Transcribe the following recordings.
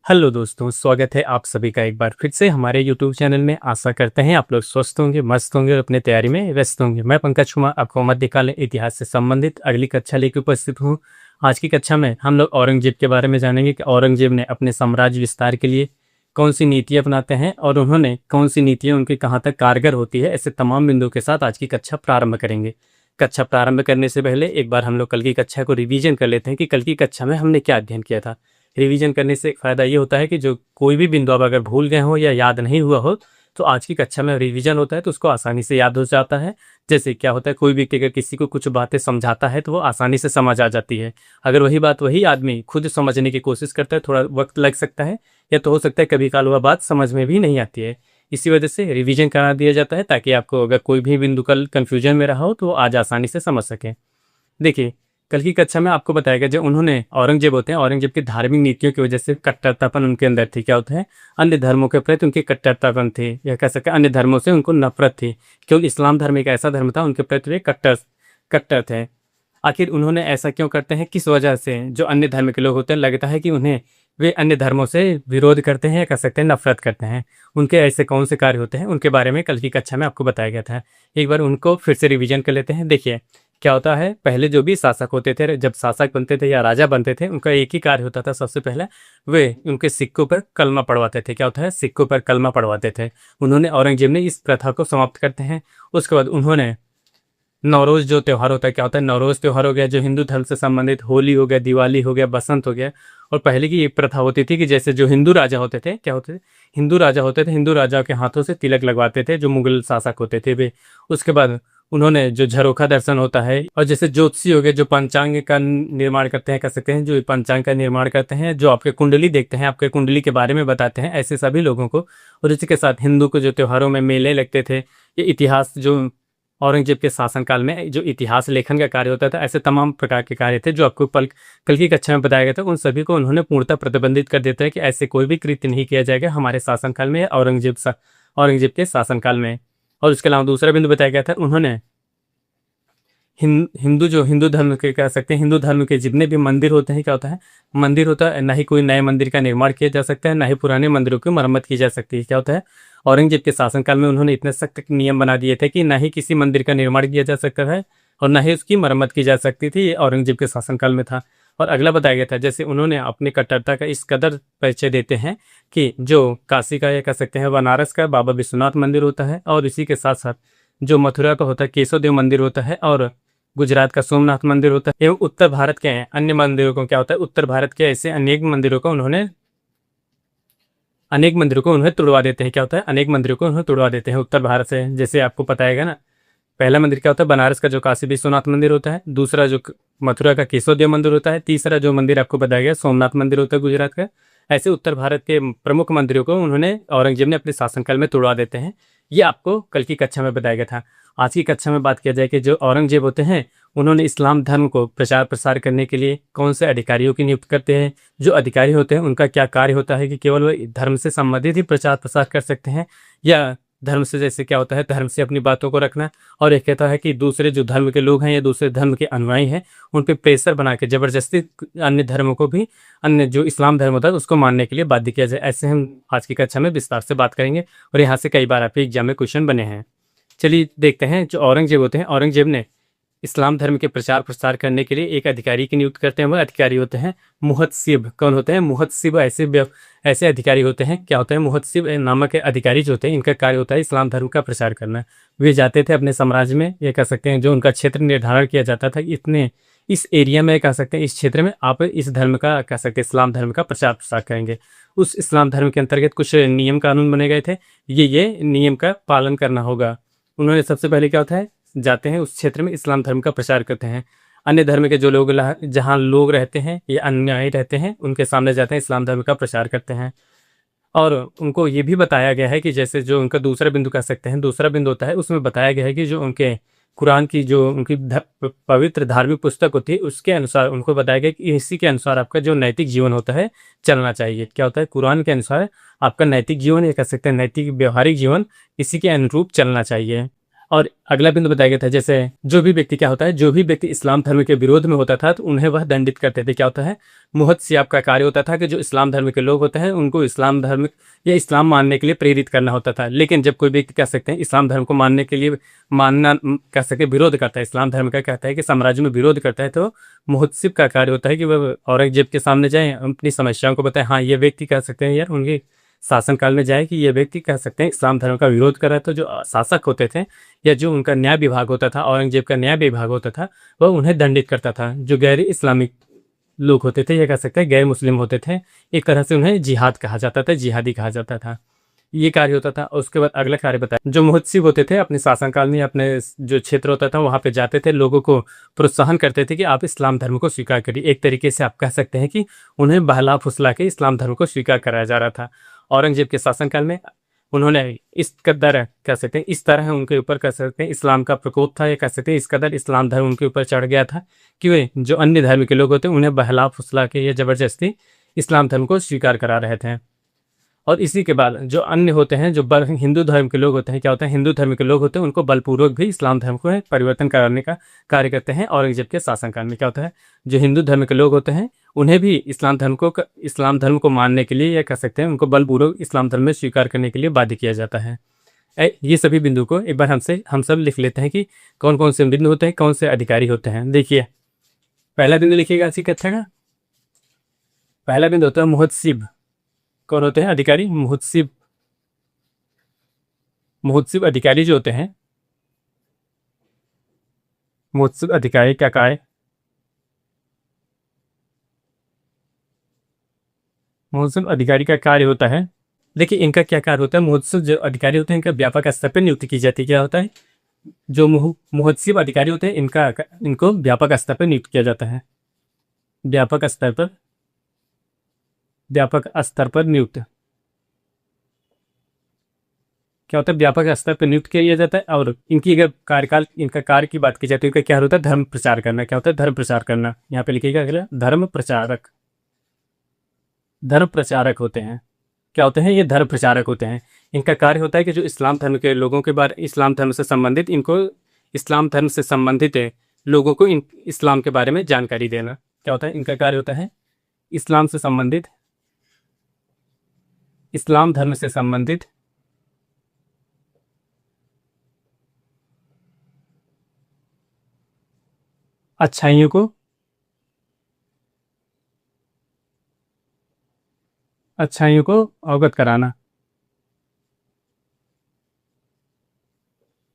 Hello दोस्तों, स्वागत है आप सभी का एक बार फिर से हमारे यूट्यूब चैनल में। आशा करते हैं आप लोग स्वस्थ होंगे, मस्त होंगे और अपने तैयारी में व्यस्त होंगे। मैं पंकज कुमार आपको मध्यकालीन इतिहास से संबंधित अगली कक्षा लेकर उपस्थित हूँ। आज की कक्षा में हम लोग औरंगजेब के बारे में जानेंगे कि औरंगजेब ने अपने साम्राज्य विस्तार के लिए कौन सी नीतियाँ अपनाते हैं और उन्होंने कौन सी नीतियाँ उनकी कहाँ तक कारगर होती है। ऐसे तमाम बिंदुओं के साथ आज की कक्षा प्रारंभ करेंगे। कक्षा प्रारंभ करने से पहले एक बार हम लोग कल की कक्षा को रिवीजन कर लेते हैं कि कल की कक्षा में हमने क्या अध्ययन किया था। रिवीजन करने से एक फ़ायदा ये होता है कि जो कोई भी बिंदु आप अगर भूल गए हो या याद नहीं हुआ हो, तो आज की कक्षा में रिवीजन होता है तो उसको आसानी से याद हो जाता है। जैसे क्या होता है, कोई व्यक्ति अगर किसी को कुछ बातें समझाता है तो वो आसानी से समझ आ जाती है। अगर वही बात वही आदमी खुद समझने की कोशिश करता है, थोड़ा वक्त लग सकता है या तो हो सकता है कभी काल वह बात समझ में भी नहीं आती है। इसी वजह से रिवीजन करा दिया जाता है ताकि आपको अगर कोई भी बिंदु कल कन्फ्यूजन में रहा हो तो वो आज आसानी से समझ सकें। देखिए, कल की कक्षा में आपको बताया गया जो उन्होंने औरंगजेब होते हैं, औरंगजेब की धार्मिक नीतियों की वजह से कट्टरतापन उनके अंदर थी। क्या होता है, अन्य धर्मों के प्रति उनकी कट्टरतापन थी, या कह सकते हैं अन्य धर्मों से उनको नफरत थी। केवल इस्लाम धर्म एक ऐसा धर्म था उनके प्रति वे कट्टर कट्टर थे। आखिर उन्होंने ऐसा क्यों करते हैं, किस वजह से जो अन्य धर्म के लोग होते हैं लगता है कि उन्हें वे अन्य धर्मों से विरोध करते हैं या कह सकते हैं नफरत करते हैं। उनके ऐसे कौन से कार्य होते हैं उनके बारे में कल की कक्षा में आपको बताया गया था। एक बार उनको फिर से रिवीजन कर लेते हैं। देखिए, क्या होता है, पहले जो भी शासक होते थे, जब शासक बनते थे या राजा बनते थे, उनका एक ही कार्य होता था। सबसे पहले वे उनके सिक्कों पर कलमा पढ़वाते थे। क्या होता है, सिक्कों पर कलमा पढ़वाते थे। उन्होंने औरंगजेब ने इस प्रथा को समाप्त करते हैं। उसके बाद उन्होंने नवरोज़ जो त्यौहार होता है, क्या होता है, नवरोज़ त्यौहार हो गया जो हिंदू धर्म से संबंधित, होली हो गया, दिवाली हो गया, बसंत हो गया। और पहले की ये प्रथा होती थी कि जैसे जो हिंदू राजा होते थे, क्या होते थे, हिंदू राजा होते थे, हिंदू राजाओं के हाथों से तिलक लगवाते थे जो मुगल शासक होते थे वे। उसके बाद उन्होंने जो झरोखा दर्शन होता है और जैसे ज्योतिषी हो गए जो पंचांग का निर्माण करते हैं, कह सकते हैं जो पंचांग का निर्माण करते हैं, जो आपके कुंडली देखते हैं, आपके कुंडली के बारे में बताते हैं, ऐसे सभी लोगों को। और इसी के साथ हिंदू को जो त्योहारों में मेले लगते थे, ये इतिहास जो औरंगजेब के शासनकाल में जो इतिहास लेखन का कार्य होता था, ऐसे तमाम प्रकार के कार्य थे जो आपको कल की कक्षा में बताया गया था। उन सभी को उन्होंने पूर्णतः प्रतिबंधित कर देता है कि ऐसे कोई भी कृत्य नहीं किया जाएगा हमारे शासनकाल में या औरंगजेब के शासनकाल में। और उसके अलावा दूसरा बिंदु बताया गया था, उन्होंने हिंदू धर्म के कह सकते हैं, हिंदू धर्म के जितने भी मंदिर होते हैं, क्या होता है, मंदिर होता है, ना ही कोई नए मंदिर का निर्माण किया जा सकता है, ना ही पुराने मंदिरों की मरम्मत की जा सकती है। क्या होता है, औरंगजेब के शासनकाल में उन्होंने इतने सख्त नियम बना दिए थे कि ना ही किसी मंदिर का निर्माण किया जा सकता है और ना ही उसकी मरम्मत की जा सकती थी। ये औरंगजेब के शासनकाल में था। और अगला बताया गया था, जैसे उन्होंने अपनी कट्टरता का इस कदर परिचय देते हैं कि जो काशी का या कह सकते हैं बनारस का बाबा विश्वनाथ मंदिर होता है, और इसी के साथ साथ जो मथुरा का होता है केशव देव मंदिर होता है, और गुजरात का सोमनाथ मंदिर होता है, एवं उत्तर भारत के अन्य मंदिरों को, क्या होता है, उत्तर भारत के ऐसे अनेक मंदिरों को उन्हें तुड़वा देते हैं। क्या होता है, अनेक मंदिरों को उन्हें तुड़वा देते हैं उत्तर भारत से। जैसे आपको पता है ना, पहला मंदिर क्या होता है, बनारस का जो काशी विश्वनाथ मंदिर होता है, दूसरा जो मथुरा का केशव देव मंदिर होता है, तीसरा जो मंदिर आपको बताया गया सोमनाथ मंदिर होता है गुजरात का। ऐसे उत्तर भारत के प्रमुख मंदिरों को उन्होंने औरंगजेब ने अपने शासनकाल में तुड़वा देते हैं। ये आपको कल की कक्षा में बताया गया था। आज की कक्षा में बात किया जाए कि जो औरंगजेब होते हैं, उन्होंने इस्लाम धर्म को प्रचार प्रसार करने के लिए कौन से अधिकारियों की नियुक्त करते हैं। जो अधिकारी होते हैं उनका क्या कार्य होता है कि केवल वो धर्म से संबंधित ही प्रचार प्रसार कर सकते हैं, या धर्म से जैसे क्या होता है, धर्म से अपनी बातों को रखना। और एक कहता है कि दूसरे जो धर्म के लोग हैं या दूसरे धर्म के अनुयायी हैं, उन पे प्रेशर बना के ज़बरदस्ती अन्य धर्मों को भी, अन्य जो इस्लाम धर्म होता है उसको मानने के लिए बाध्य किया जाए। ऐसे हम आज की कक्षा में विस्तार से बात करेंगे और यहाँ से कई बार आपके एग्जाम में क्वेश्चन बने हैं। चलिए देखते हैं, जो औरंगजेब होते हैं, औरंगजेब ने इस्लाम धर्म के प्रचार प्रसार करने के लिए एक अधिकारी की नियुक्त करते हैं। वह अधिकारी होते हैं मुहतसिब। कौन होते हैं, मुहतसिब। ऐसे अधिकारी होते हैं, क्या होते हैं, मुहतसिब नामक अधिकारी जो होते हैं, इनका कार्य होता है इस्लाम धर्म का प्रचार करना। वे जाते थे अपने साम्राज्य में, ये कह सकते हैं जो उनका क्षेत्र निर्धारण किया जाता था, इतने इस एरिया में कह सकते हैं इस क्षेत्र में आप इस धर्म का कह सकते हैं इस्लाम धर्म का प्रचार प्रसार करेंगे। उस इस्लाम धर्म के अंतर्गत कुछ नियम कानून बने गए थे, ये नियम का पालन करना होगा। उन्होंने सबसे पहले क्या होता है, जाते हैं उस क्षेत्र में इस्लाम धर्म का प्रचार करते हैं। अन्य धर्म के जो लोग जहाँ लोग रहते हैं या अनुयायी रहते हैं, उनके सामने जाते हैं, इस्लाम धर्म का प्रचार करते हैं। और उनको ये भी बताया गया है कि जैसे जो उनका दूसरा बिंदु कह सकते हैं, दूसरा बिंदु होता है, उसमें बताया गया है कि जो उनके कुरान की जो उनकी पवित्र धार्मिक पुस्तक होती है, उसके अनुसार उनको बताया गया कि इसी के अनुसार आपका जो नैतिक जीवन होता है चलना चाहिए। क्या होता है, कुरान के अनुसार आपका नैतिक जीवन, या कह सकते हैं नैतिक व्यवहारिक जीवन, इसी के अनुरूप चलना चाहिए। और अगला बिंदु बताया गया था, जैसे जो भी व्यक्ति क्या होता है, जो भी व्यक्ति इस्लाम धर्म के विरोध में होता था तो उन्हें वह दंडित करते थे। क्या होता है, मुहतसियाब का कार्य होता था कि जो इस्लाम धर्म के लोग होते हैं उनको इस्लाम धर्म या इस्लाम मानने के लिए प्रेरित करना होता था। लेकिन जब कोई व्यक्ति कह सकते हैं इस्लाम धर्म को मानने के लिए मानना कह सके विरोध करता है, इस्लाम धर्म का कहता है कि साम्राज्य में विरोध करता है, तो मुहतसिब का कार्य होता है कि वह औरंगजेब के सामने जाए, अपनी समस्याओं को बताए। हाँ, ये व्यक्ति कह सकते हैं यार उनके शासनकाल में जाए कि ये व्यक्ति कह सकते हैं इस्लाम धर्म का विरोध कर रहा था। जो शासक होते थे या जो उनका न्याय विभाग होता था, औरंगजेब का न्याय विभाग होता था, वह उन्हें दंडित करता था। जो गैर इस्लामिक लोग होते थे, ये कह सकते हैं गैर मुस्लिम होते थे, एक तरह से उन्हें जिहाद कहा जाता था, जिहादी कहा जाता था। ये कार्य होता था। और उसके बाद अगला कार्य बताया, जो मुहतसिब होते थे अपने शासनकाल में अपने जो क्षेत्र होता था वहाँ पे जाते थे, लोगों को प्रोत्साहन करते थे कि आप इस्लाम धर्म को स्वीकार करिए। एक तरीके से आप कह सकते हैं कि उन्हें बहला फुसला के इस्लाम धर्म को स्वीकार कराया जा रहा था। औरंगजेब के शासनकाल में उन्होंने इस कदर कह सकते हैं, इस तरह उनके ऊपर कह सकते हैं इस्लाम का प्रकोप था, या कह सकते हैं इस कदर इस्लाम धर्म उनके ऊपर चढ़ गया था कि वे जो अन्य धर्म के लोग होते हैं उन्हें बहला फुसला के या ज़बरदस्ती इस्लाम धर्म को स्वीकार करा रहे थे। और इसी के बाद जो अन्य होते हैं, जो हिंदू धर्म के लोग होते हैं, क्या होता है, हिंदू धर्म के लोग होते हैं उनको बलपूर्वक भी इस्लाम धर्म को परिवर्तन कराने का कार्य करते हैं। औरंगजेब के शासनकाल में क्या होता है, जो हिंदू धर्म के लोग होते हैं उन्हें भी इस्लाम धर्म को मानने के लिए, या कह सकते हैं उनको बलपूर्वक इस्लाम धर्म में स्वीकार करने के लिए बाध्य किया जाता है। ये सभी बिंदु को एक बार हम सब लिख लेते हैं कि कौन कौन से बिंदु होते हैं, कौन से अधिकारी होते हैं। देखिए, पहला बिंदु लिखिएगा इसी कक्षा का। पहला बिंदु होता है मुहतसिब। कौन होते हैं, अधिकारी, मुहतसिब। मुहतसिब अधिकारी जो होते हैं, मुहतसिब अधिकारी क्या कार्य, मुहतसिब अधिकारी का कार्य होता है, देखिए इनका क्या कार्य होता है। मुहतसिब जो अधिकारी होते हैं इनका व्यापक स्तर पर नियुक्ति की जाती है। क्या होता है, जो मुहतसिब अधिकारी होते हैं इनको व्यापक स्तर पर नियुक्त किया जाता है। व्यापक स्तर पर, व्यापक स्तर पर नियुक्त क्या होता है, व्यापक स्तर पर नियुक्त किया जाता है। और इनकी अगर कार्यकाल, इनका कार्य की बात की जाए तो इनका क्या होता है, धर्म प्रचार करना। क्या होता है, धर्म प्रचार करना। यहाँ पे लिखिएगा अगला, धर्म प्रचारक। धर्म प्रचारक होते हैं, क्या होते हैं, ये धर्म प्रचारक होते हैं। इनका कार्य होता है कि जो इस्लाम धर्म के लोगों के बारे, इस्लाम धर्म से संबंधित, इनको इस्लाम धर्म से संबंधित लोगों को इस्लाम के बारे में जानकारी देना। क्या होता है, इनका कार्य होता है इस्लाम से संबंधित, इस्लाम धर्म से संबंधित अच्छाइयों को, अच्छाइयों को अवगत कराना,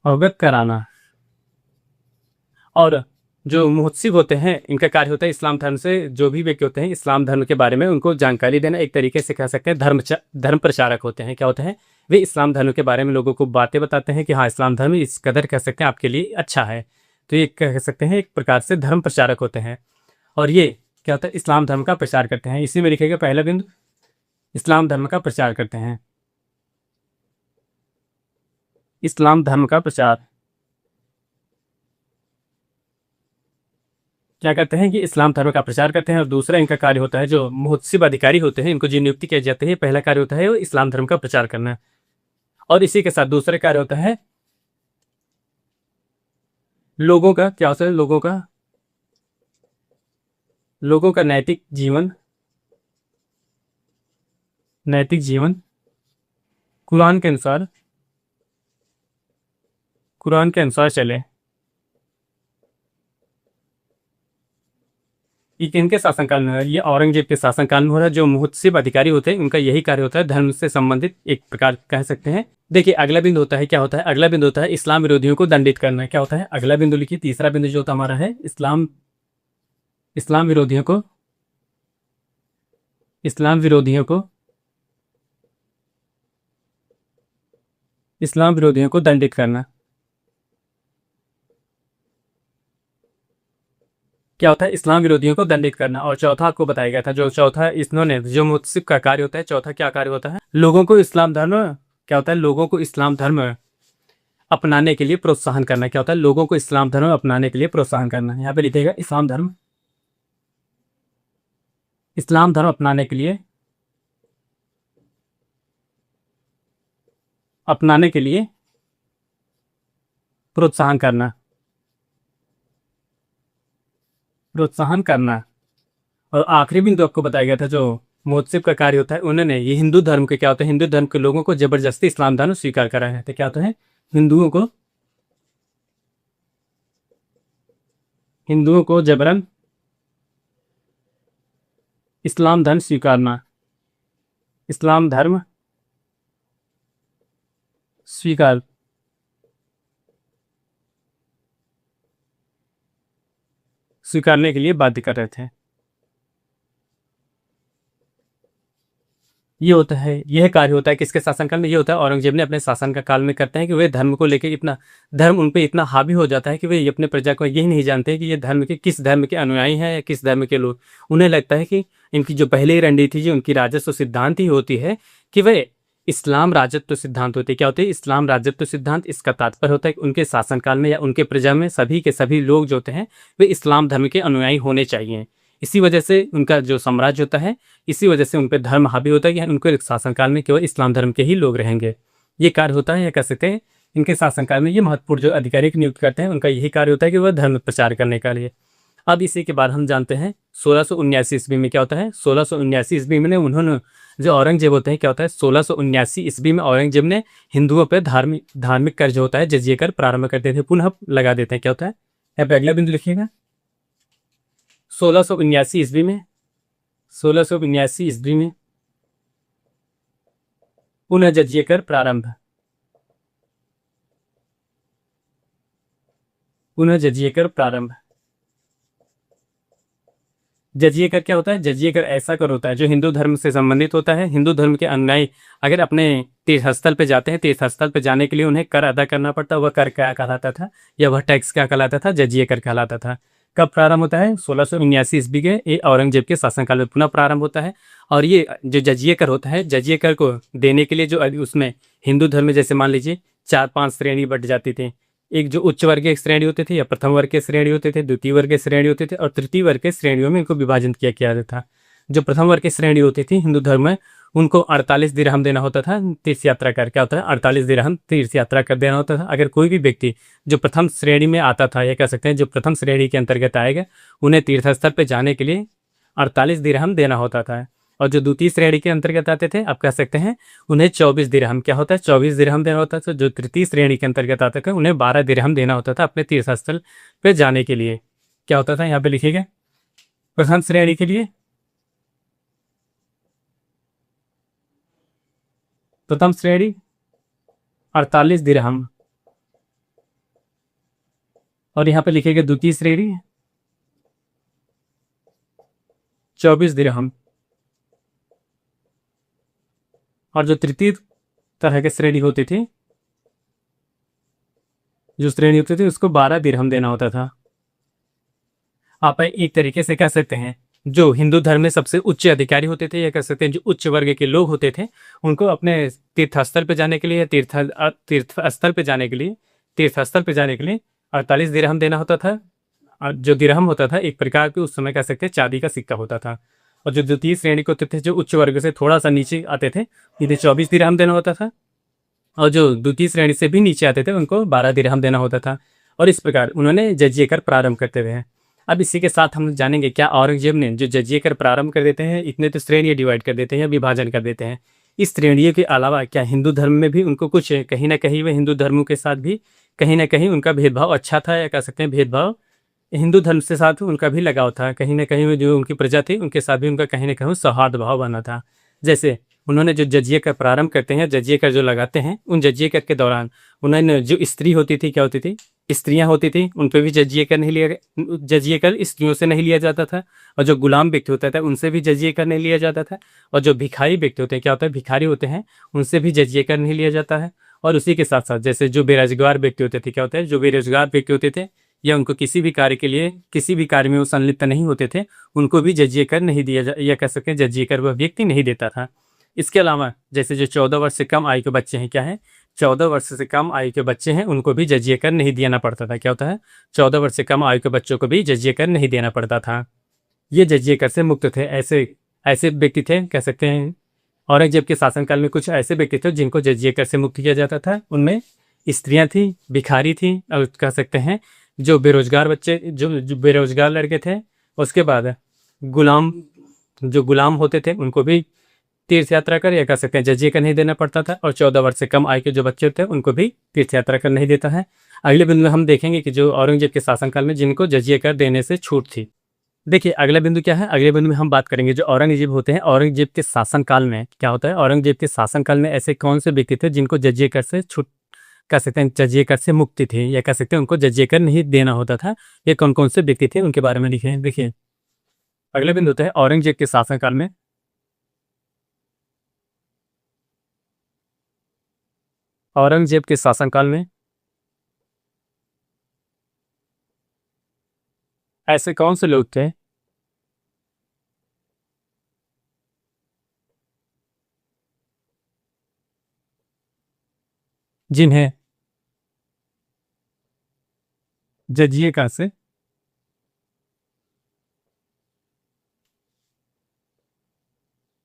अवगत कराना। और जो मुहतसिब होते हैं इनका कार्य होता है इस्लाम धर्म से जो भी व्यक्ति होते हैं इस्लाम धर्म के बारे में उनको जानकारी देना। एक तरीके से कह सकते हैं धर्म प्रचारक होते हैं। क्या होते हैं, वे इस्लाम धर्म के बारे में लोगों को बातें बताते हैं कि हाँ इस्लाम धर्म इस कदर कह सकते हैं आपके लिए अच्छा है। तो ये कह सकते हैं एक प्रकार से धर्म प्रचारक होते हैं। और ये क्या होता है, इस्लाम धर्म का प्रचार करते हैं। इसी में लिखेगा पहला बिंदु, इस्लाम धर्म का प्रचार करते हैं। इस्लाम धर्म का प्रचार क्या करते हैं कि इस्लाम धर्म का प्रचार करते हैं। और दूसरा इनका कार्य होता है, जो मुहतसिब अधिकारी होते हैं इनको जो नियुक्ति की जाती है, पहला कार्य होता है वो इस्लाम धर्म का प्रचार करना। और इसी के साथ दूसरा कार्य होता है लोगों का, क्या होता है, लोगों का नैतिक जीवन, नैतिक जीवन कुरान के अनुसार, कुरान के अनुसार चले। ये किनके शासनकाल में हो रहा है, ये औरंगजेब के शासनकाल में हो रहा है। जो मुहतसिब अधिकारी होते हैं उनका यही कार्य होता है, धर्म से संबंधित एक प्रकार कह सकते हैं। देखिए अगला बिंदु होता है, क्या होता है, अगला बिंदु होता है इस्लाम विरोधियों को दंडित करना। क्या होता है, अगला बिंदु लिखिए, तीसरा बिंदु जो होता हमारा है इस्लाम विरोधियों को, इस्लाम विरोधियों को, इस्लाम विरोधियों को दंडित करना। क्या होता है, इस्लाम विरोधियों को दंडित करना। और चौथा आपको बताया गया था, जो चौथा इन्होंने जो मुतसिब का कार्य होता है, चौथा क्या कार्य होता है, लोगों को इस्लाम धर्म, क्या होता है, लोगों को इस्लाम धर्म अपनाने के लिए प्रोत्साहन करना। क्या होता है, लोगों को इस्लाम धर्म अपनाने के लिए प्रोत्साहन करना। यहाँ पे लिखेगा इस्लाम धर्म, इस्लाम धर्म अपनाने के लिए, अपनाने के लिए प्रोत्साहन करना, प्रोत्साहन करना। और आखिरी बिंदु आपको बताया गया था जो मोत्सिफ का कार्य होता है, उन्होंने ये हिंदू धर्म के क्या होता है, हिंदू धर्म के लोगों को जबरदस्ती इस्लाम धर्म स्वीकार कराया है। तो क्या होता है, हिंदुओं को जबरन इस्लाम धर्म स्वीकारना, इस्लाम धर्म स्वीकार स्वीकारने के लिए बाध्य कर रहे थे। ये होता है, यह कार्य होता है किसके शासनकाल में, ये होता है औरंगजेब ने अपने शासन का काल में करते हैं कि वे धर्म को लेकर इतना, धर्म उन पे इतना हावी हो जाता है कि वे अपने प्रजा को यही नहीं जानते कि ये धर्म के किस धर्म के अनुयायी हैं या किस धर्म के लोग। उन्हें लगता है कि इनकी जो पहले ही रणनीति जो उनकी राजस्व सिद्धांत ही होती है कि वे इस्लाम राजत्व सिद्धांत होते हैं। क्या होते हैं इस्लाम राजत्व सिद्धांत, इसका तात्पर्य होता है कि उनके शासनकाल में या उनके प्रजा में सभी के सभी लोग जो होते हैं वे इस्लाम धर्म के अनुयायी होने चाहिए। इसी वजह से उनका जो साम्राज्य होता है, इसी वजह से उन पर धर्म हावी होता है कि उनके शासनकाल में केवल इस्लाम धर्म के ही लोग रहेंगे। ये कार्य होता है, या कह सकते हैं इनके शासनकाल में ये महत्वपूर्ण जो अधिकारी नियुक्त करते हैं उनका यही कार्य होता है कि वह धर्म प्रचार करने का लिए। अब इसी के बाद हम जानते हैं 1679 ईस्वी में क्या होता है। 1679 ईस्वी में उन्होंने जो औरंगजेब होते हैं, क्या होता है 1679 ईस्वी में औरंगजेब ने हिंदुओं पर धार्मिक कर जो होता है जजिए कर प्रारंभ कर देते हैं, पुनः लगा देते हैं। क्या होता है, यहाँ पे अगला बिंदु लिखिएगा। 1679 ईस्वी में 1679 ईस्वी में पुनः जजिए कर प्रारंभ, पुनः जजिए कर प्रारंभ। जजिए कर क्या होता है, जजिए कर ऐसा कर होता है जो हिंदू धर्म से संबंधित होता है। हिंदू धर्म के अनुयायी अगर अपने तीर्थस्थल पे जाते हैं, तीर्थस्थल पे जाने के लिए उन्हें कर अदा करना पड़ता है। वह कर क्या कहलाता था, या वह टैक्स क्या कहलाता था, जजिए कर कहलाता था। कब प्रारंभ होता है, 1679 ईस्वी के ये औरंगजेब के शासनकाल में पुनः प्रारंभ होता है। और ये जो जजिए कर होता है, जजिए कर को देने के लिए जो उसमें हिंदू धर्म में जैसे मान लीजिए 4-5 श्रेणी बट जाती थी। एक जो उच्च वर्गीय श्रेणी होते थे, या प्रथम वर्ग के श्रेणी होते थे, द्वितीय वर्ग के श्रेणी होते थे, और तृतीय वर्ग के श्रेणियों में इनको विभाजन किया जाता था। जो प्रथम वर्ग की श्रेणी होती थी हिंदू धर्म में, उनको 48 दिरहम देना होता था तीर्थ यात्रा कर। क्या होता है, 48 दिरहम तीर्थ यात्रा कर देना होता था। अगर कोई भी व्यक्ति जो प्रथम श्रेणी में आता था, या कह सकते हैं जो प्रथम श्रेणी के अंतर्गत आएगा, उन्हें तीर्थस्थल पर जाने के लिए 48 दिरहम देना होता था। और जो द्वितीय श्रेणी के अंतर्गत आते थे, आप कह सकते हैं उन्हें 24 दिरहम, क्या होता है 24 दिरहम देना होता था। जो तृतीय श्रेणी के अंतर्गत आते थे उन्हें 12 दिरहम देना होता था अपने तीर्थस्थल पे जाने के लिए। क्या होता था, यहाँ पे लिखिएगा। प्रथम श्रेणी के लिए प्रथम श्रेणी 48 दिरहम, और यहाँ पे लिखिएगा द्वितीय श्रेणी 24 दिरहम, और जो तृतीय तरह की श्रेणी होती थी, जो श्रेणी होती थी उसको 12 दिरहम देना होता था। आप एक तरीके से कह सकते हैं जो हिंदू धर्म में सबसे उच्च अधिकारी होते थे, या कह सकते हैं जो उच्च वर्ग के लोग होते थे, उनको अपने तीर्थस्थल पे जाने के लिए, तीर्थस्थल पे जाने के लिए, तीर्थस्थल पे जाने के लिए 48 दिरहम देना होता था। और जो दिरहम होता था एक प्रकार के उस समय कह सकते हैं चांदी का सिक्का होता था। और जो द्वितीय श्रेणी के होते थे, जो उच्च वर्ग से थोड़ा सा नीचे आते थे, इन्हें 24 दिरहम देना होता था। और जो द्वितीय श्रेणी से भी नीचे आते थे उनको 12 दिरहम देना होता था। और इस प्रकार उन्होंने जजिए कर प्रारंभ करते हुए हैं। अब इसी के साथ हम जानेंगे क्या औरंगजेब ने जो जजिए कर प्रारंभ कर देते हैं, इतने तो श्रेणियाँ डिवाइड कर देते हैं या विभाजन कर देते हैं, इस श्रेणियों के अलावा क्या हिंदू धर्म में भी उनको कुछ कहीं ना कहीं वे हिंदू धर्मों के साथ भी कहीं ना कहीं उनका भेदभाव अच्छा था, या कह सकते हैं भेदभाव हिंदू धर्म से साथ उनका भी लगाव था। कहीं ना कहीं जो उनकी प्रजा थी उनके साथ भी उनका कहीं ना कहीं सौहार्द भाव बना था। जैसे उन्होंने जो जजिए कर प्रारंभ करते हैं, जजिए कर जो लगाते हैं, उन जजिए कर के दौरान उन्होंने जो स्त्री होती थी, क्या होती थी, स्त्रियां होती थी, उन पर भी जजिए कर नहीं लिया, जजिए कर स्त्रियों से नहीं लिया जाता था। और जो गुलाम व्यक्ति होता था उनसे भी जजिए कर नहीं लिया जाता था। और जो भिखारी व्यक्ति होते हैं, क्या होता है भिखारी होते हैं, उनसे भी जजिए कर नहीं लिया जाता है। और उसी के साथ साथ जैसे जो बेरोजगार व्यक्ति होते थे, क्या होता है जो बेरोजगार व्यक्ति होते थे, या उनको किसी भी कार्य के लिए किसी भी कार्य में वो संलिप्त नहीं होते थे, उनको भी जजिए कर नहीं दिया या कह सकते हैं जजिए कर वह व्यक्ति नहीं देता था। इसके अलावा जैसे जो 14 वर्ष से कम आयु के बच्चे हैं, क्या है 14 वर्ष से कम आयु के बच्चे हैं, उनको भी जजिए कर नहीं देना पड़ता था। क्या होता है 14 वर्ष से कम आयु के बच्चों को भी जजिए कर नहीं देना पड़ता था। ये जजिए कर से मुक्त थे। ऐसे ऐसे व्यक्ति थे, कह सकते हैं औरंगजेब के शासनकाल में कुछ ऐसे व्यक्ति थे जिनको जजिए कर से मुक्त किया जाता था। उनमें स्त्रियां थी, भिखारी थी, और कह सकते हैं जो बेरोजगार बच्चे, जो बेरोजगार लड़के थे। उसके बाद गुलाम, जो गुलाम होते थे उनको भी तीर्थ यात्रा कर, या कह सकते हैं जजिए का नहीं देना पड़ता था। और 14 वर्ष से कम आयु के जो बच्चे थे उनको भी तीर्थ यात्रा कर नहीं देता है। अगले बिंदु में हम देखेंगे कि जो औरंगजेब के शासनकाल में जिनको जजिए कर देने से छूट थी। देखिए अगला बिंदु क्या है, अगले बिंदु में हम बात करेंगे जो औरंगजेब होते हैं, औरंगजेब के शासनकाल में क्या होता है। औरंगजेब के शासनकाल में ऐसे कौन से व्यक्ति थे जिनको जजिए कर से छूट, कह सकते हैं जजिए कर से मुक्ति थी, या कह सकते हैं उनको जजिए कर नहीं देना होता था। ये कौन कौन से व्यक्ति थे उनके बारे में लिखे हैं। देखिए अगला बिंदु होता है औरंगजेब के शासनकाल में, औरंगजेब के शासनकाल में ऐसे कौन से लोग थे जिन्हें जजिए का से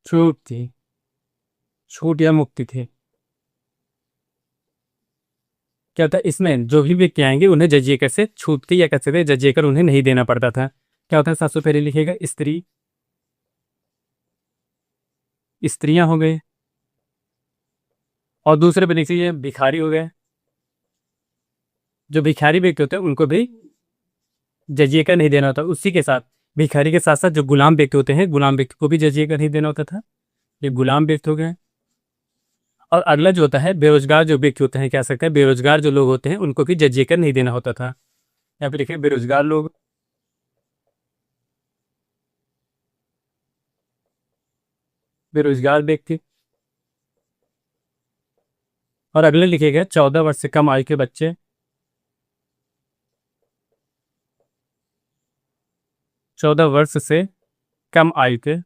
छूट थी, छूट या मुक्ति थी। क्या होता है इसमें जो भी व्यक्ति आएंगे उन्हें जजिए कर से छूट थी, या कह सकते हैं जजिए कर उन्हें नहीं देना पड़ता था। क्या होता है 700 पहले लिखेगा स्त्री, स्त्रियां हो गए, और दूसरे पे लिखिए भिखारी हो गए। जो भिखारी व्यक्ति होते हैं उनको भी जजिए का नहीं देना होता। उसी के साथ भिखारी के साथ साथ जो गुलाम व्यक्ति होते हैं, गुलाम व्यक्ति को भी जजिए का नहीं देना होता था। ये गुलाम व्यक्ति हो गए। और अगला जो होता है बेरोजगार जो व्यक्ति होते हैं, कह सकते हैं बेरोजगार जो लोग होते हैं उनको भी जजिए का नहीं देना होता था। यहाँ पे लिखिए बेरोजगार लोग, बेरोजगार व्यक्ति। और अगले लिखेगा 14 वर्ष से कम आयु के बच्चे, 14 वर्ष से कम आयु के,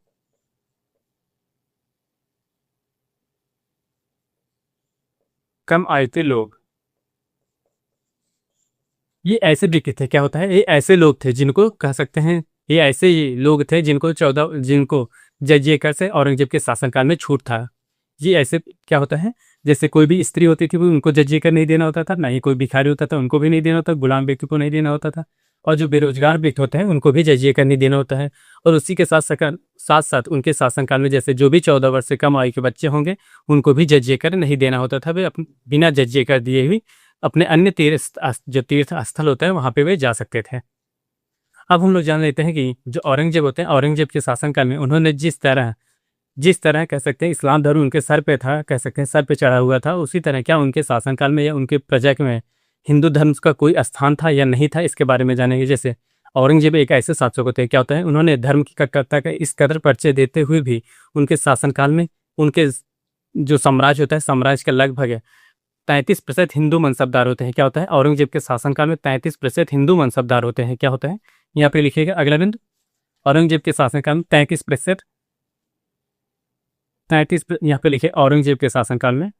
कम आयु के लोग। ये ऐसे व्यक्ति थे, क्या होता है ये ऐसे लोग थे जिनको कह सकते हैं, ये ऐसे ही लोग थे जिनको जजिए कर से औरंगजेब के शासनकाल में छूट था। ये ऐसे क्या होता है, जैसे कोई भी स्त्री होती थी वो उनको जजिए कर नहीं देना होता था, ना ही कोई भिखारी होता था उनको भी नहीं देना होता, गुलाम व्यक्ति को नहीं देना होता था। और जो बेरोजगार व्यक्ति होते हैं उनको भी जजिए कर नहीं देना होता है। और उसी के साथ साथ उनके शासनकाल में जैसे जो भी 14 वर्ष से कम आयु के बच्चे होंगे उनको भी जजिए कर नहीं देना होता था। वे बिना जजिए कर दिए हुए अपने अन्य जो तीर्थ स्थल होता है वहां पे वे जा सकते थे। अब हम लोग जान लेते हैं कि जो औरंगजेब होते हैं, औरंगजेब के शासनकाल में उन्होंने जिस तरह कह सकते हैं इस्लाम धर्म उनके सर पे था, कह सकते हैं सर पे चढ़ा हुआ था, उसी तरह क्या उनके शासनकाल में या उनके प्रजा में हिंदू धर्म का कोई स्थान था या नहीं था, इसके बारे में जानेंगे। जैसे औरंगजेब एक ऐसे शासक होते हैं, क्या होता है उन्होंने धर्म की कट्टरता का इस कदर परिचय देते हुए भी उनके शासनकाल में उनके जो साम्राज्य होता है, साम्राज्य का लगभग 33% हिंदू मनसबदार होते हैं। क्या होता है औरंगजेब के शासनकाल में 33% हिंदू मनसबदार होते हैं। क्या होता है यहाँ पे लिखिएगा अगला बिंदु, औरंगजेब के शासनकाल में 33%, यहाँ पे लिखे औरंगजेब के शासनकाल में,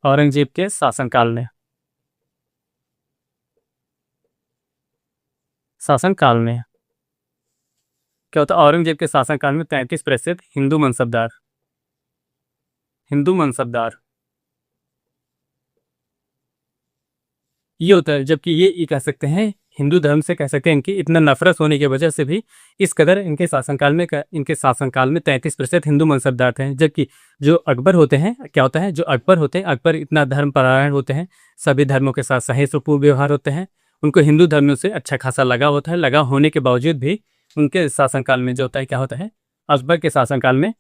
औरंगजेब के शासनकाल में, शासनकाल में क्या होता है औरंगजेब के शासनकाल में 33% हिंदू मनसबदार, हिंदू मनसबदार ये होता है। जबकि ये कह सकते हैं हिंदू धर्म से कह सकते हैं इनकी इतना नफरत होने की वजह से भी इस कदर इनके शासनकाल में 33% हिंदू मनसबदार थे। जबकि जो अकबर होते हैं, क्या होता है जो अकबर होते हैं, अकबर इतना धर्मपरायण होते हैं, सभी धर्मों के साथ सहिष्णुपूर्ण व्यवहार होते हैं, उनको हिंदू धर्म से अच्छा खासा लगाव होता है। लगाव होने के बावजूद भी उनके शासनकाल में जो होता है क्या होता है, अकबर के शासनकाल में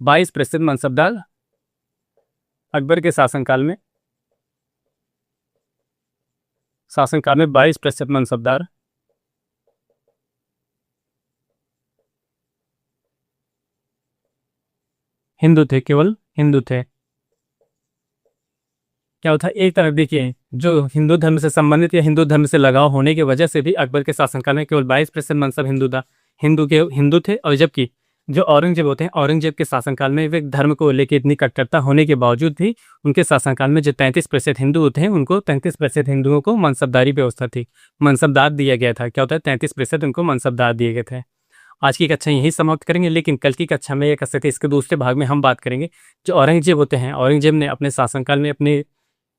22% मनसबदार, अकबर के शासनकाल में 22% मनसबदार हिंदू थे, केवल हिंदू थे। क्या होता है एक तरफ देखिए जो हिंदू धर्म से संबंधित या हिंदू धर्म से लगाव होने की वजह से भी अकबर के शासनकाल में केवल 22% मनसब हिंदू थे। और जबकि जो औरंगजेब होते हैं, औरंगजेब के शासनकाल में वे धर्म को लेकर इतनी कट्टरता होने के बावजूद भी उनके शासनकाल में जो 33% हिंदू होते हैं उनको 33% हिंदुओं को मनसबदारी व्यवस्था थी, मनसबदार दिया गया था। क्या होता है 33% उनको मनसबदार दिए गए थे। आज की कक्षा यहीं समाप्त करेंगे, लेकिन कल की कक्षा में या कह सकते हैं इसके दूसरे भाग में हम बात करेंगे जो औरंगजेब होते हैं, औरंगजेब ने अपने शासनकाल में अपने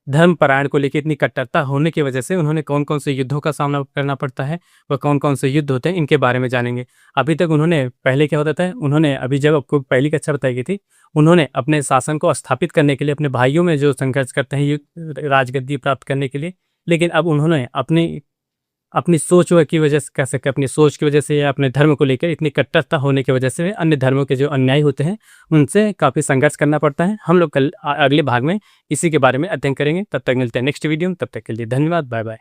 धर्मपरायण को लेके इतनी कट्टरता होने की वजह से उन्होंने कौन-कौन से युद्धों का सामना करना पड़ता है, व कौन-कौन से युद्ध होते हैं, इनके बारे में जानेंगे। अभी तक उन्होंने पहले क्या होता था, उन्होंने अभी जब आपको पहली कक्षा बताई गई थी, उन्होंने अपने शासन को स्थापित करने के लिए अपने भाइयों में जो संघर्ष करते हैं राजगद्दी प्राप्त करने के लिए, लेकिन अब उन्होंने अपनी अपनी सोच व की वजह से कह सकते हैं अपनी सोच की वजह से या अपने धर्म को लेकर इतनी कट्टरता होने की वजह से अन्य धर्मों के जो अन्याय होते हैं, उनसे काफ़ी संघर्ष करना पड़ता है। हम लोग कल अगले भाग में इसी के बारे में अध्ययन करेंगे। तब तक मिलते हैं नेक्स्ट वीडियो में, तब तक के लिए धन्यवाद। Bye bye.